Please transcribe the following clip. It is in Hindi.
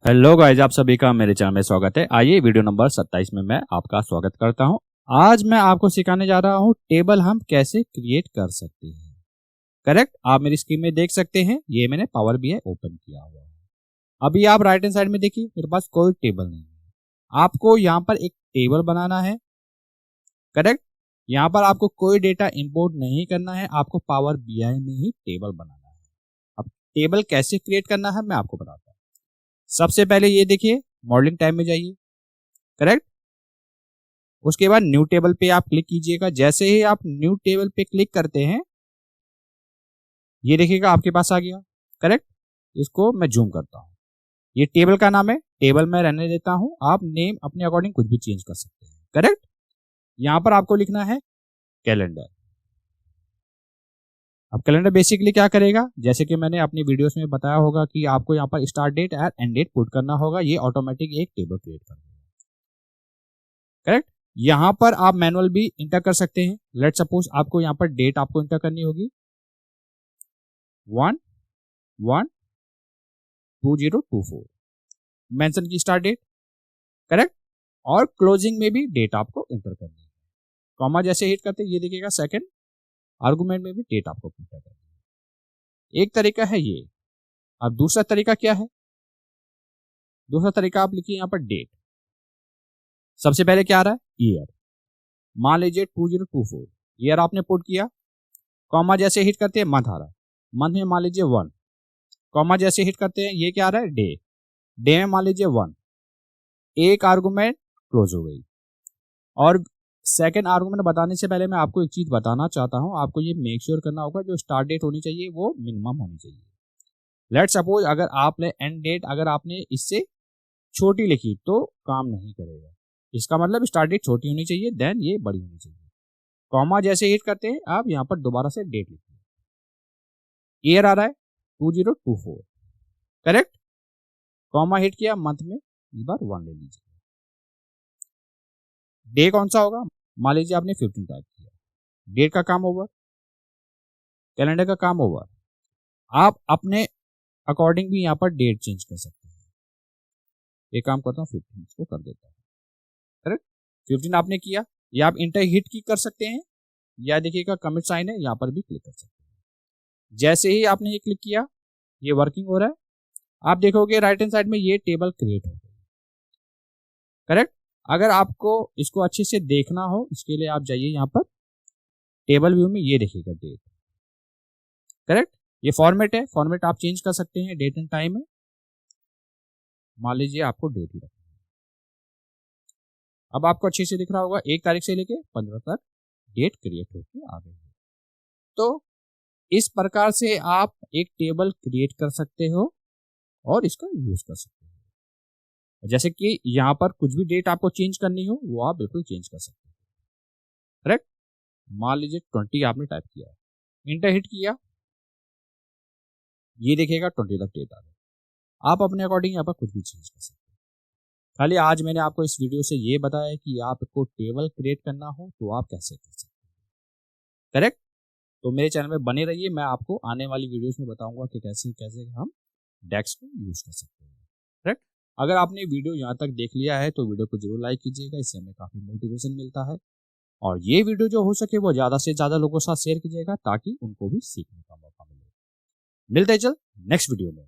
हेलो गाइस, आप सभी का मेरे चैनल में स्वागत है। आइए वीडियो नंबर 27 में मैं आपका स्वागत करता हूं। आज मैं आपको सिखाने जा रहा हूं टेबल हम कैसे क्रिएट कर सकते हैं। करेक्ट, आप मेरी स्क्रीन में देख सकते हैं, ये मैंने पावर बीआई ओपन किया हुआ है। अभी आप राइट हैंड साइड में देखिए, मेरे पास कोई टेबल नहीं है। आपको यहाँ पर एक टेबल बनाना है। करेक्ट, यहाँ पर आपको कोई डेटा इंपोर्ट नहीं करना है, आपको पावर बीआई में ही टेबल बनाना है। अब टेबल कैसे क्रिएट करना है मैं आपको बताता हूँ। सबसे पहले ये देखिए, मॉडलिंग टैब में जाइए। करेक्ट, उसके बाद न्यू टेबल पे आप क्लिक कीजिएगा। जैसे ही आप न्यू टेबल पे क्लिक करते हैं, ये देखिएगा आपके पास आ गया। करेक्ट, इसको मैं जूम करता हूं। ये टेबल का नाम है, टेबल में रहने देता हूं। आप नेम अपने अकॉर्डिंग कुछ भी चेंज कर सकते हैं। करेक्ट, यहां पर आपको लिखना है कैलेंडर। अब कैलेंडर बेसिकली क्या करेगा, जैसे कि मैंने अपनी वीडियोस में बताया होगा कि आपको यहाँ पर स्टार्ट डेट और एंड डेट पुट करना होगा। ये ऑटोमेटिक एक टेबल क्रिएट कर देगा। करेक्ट, यहां पर आप मैनुअल भी इंटर कर सकते हैं। लेट सपोज आपको यहां पर डेट आपको इंटर करनी होगी 1/1/2024, मेंशन की स्टार्ट डेट। करेक्ट, और क्लोजिंग में भी डेट आपको इंटर करनी है। कॉमा जैसे हिट करते ये देखिएगा सेकंड आर्गुमेंट में भी डेट आपको इंटर करनी है। एक तरीका है ये। अब दूसरा तरीका क्या है, दूसरा तरीका आप लिखिए यहां पर डेट। सबसे पहले क्या आ रहा है, ईयर। मान लीजिए 2024 ईयर आपने पुट किया। कॉमा जैसे हिट करते हैं मंथ आ रहा है, मंथ में मान लीजिए 1। कॉमा जैसे हिट करते हैं ये क्या आ रहा है, डे। डे में मान लीजिए 1। एक आर्गुमेंट क्लोज हो गई। और सेकंड आर्गुमेंट बताने से पहले मैं आपको एक चीज बताना चाहता हूं। आपको ये मेक श्योर करना होगा जो स्टार्ट डेट होनी चाहिए वो मिनिमम होनी चाहिए। लेट सपोज अगर आपने एंड डेट अगर आपने इससे छोटी लिखी तो काम नहीं करेगा। इसका मतलब स्टार्ट डेट छोटी होनी चाहिए, देन ये बड़ी होनी चाहिए। कॉमा जैसे हिट करते हैं आप यहाँ पर दोबारा से डेट लिखिए। ईयर आ रहा है 2024। करेक्ट, कॉमा हिट किया, मंथ में इस बार 1 ले लीजिए। डे कौन सा होगा, मान लीजिए आपने 15 टाइप किया। डेट का काम ओवर, कैलेंडर का काम ओवर। आप अपने अकॉर्डिंग भी यहाँ पर डेट चेंज कर सकते हैं। एक काम करता हूँ 15 को कर देता हूँ। करेक्ट, 15 आपने किया, या आप इंटर हिट की कर सकते हैं, या देखिएगा कमिट साइन है यहाँ पर भी क्लिक कर सकते हैं। जैसे ही आपने ये क्लिक किया ये वर्किंग हो रहा है। आप देखोगे राइट हैंड साइड में ये टेबल क्रिएट हो गई। करेक्ट, अगर आपको इसको अच्छे से देखना हो इसके लिए आप जाइए यहाँ पर टेबल व्यू में, ये देखिएगा डेट। करेक्ट, ये फॉर्मेट है, फॉर्मेट आप चेंज कर सकते हैं डेट एंड टाइम में। मान लीजिए आपको डेट ही रखना है। अब आपको अच्छे से दिख रहा होगा 1 तारीख से लेके 15 तक डेट क्रिएट होकर आ गई है। तो इस प्रकार से आप एक टेबल क्रिएट कर सकते हो और इसका यूज कर सकते हो। जैसे कि यहाँ पर कुछ भी डेट आपको चेंज करनी हो वो आप बिल्कुल चेंज कर सकते हो। करेक्ट, मान लीजिए 20 आपने टाइप किया, इंटर हिट किया, ये देखिएगा 20 तक डेट आ गई। आप अपने अकॉर्डिंग यहाँ पर कुछ भी चेंज कर सकते हो। खाली आज मैंने आपको इस वीडियो से ये बताया कि आपको टेबल क्रिएट करना हो तो आप कैसे कर सकते हो। करेक्ट, तो मेरे चैनल में बने रहिए, मैं आपको आने वाली वीडियोस में बताऊंगा कि कैसे कैसे हम डेक्स को यूज कर सकते हैं। करेक्ट, अगर आपने वीडियो यहाँ तक देख लिया है तो वीडियो को जरूर लाइक कीजिएगा, इससे हमें काफी मोटिवेशन मिलता है। और ये वीडियो जो हो सके वो ज्यादा से ज्यादा लोगों के साथ शेयर कीजिएगा ताकि उनको भी सीखने का मौका मिले। मिलते हैं चल नेक्स्ट वीडियो में।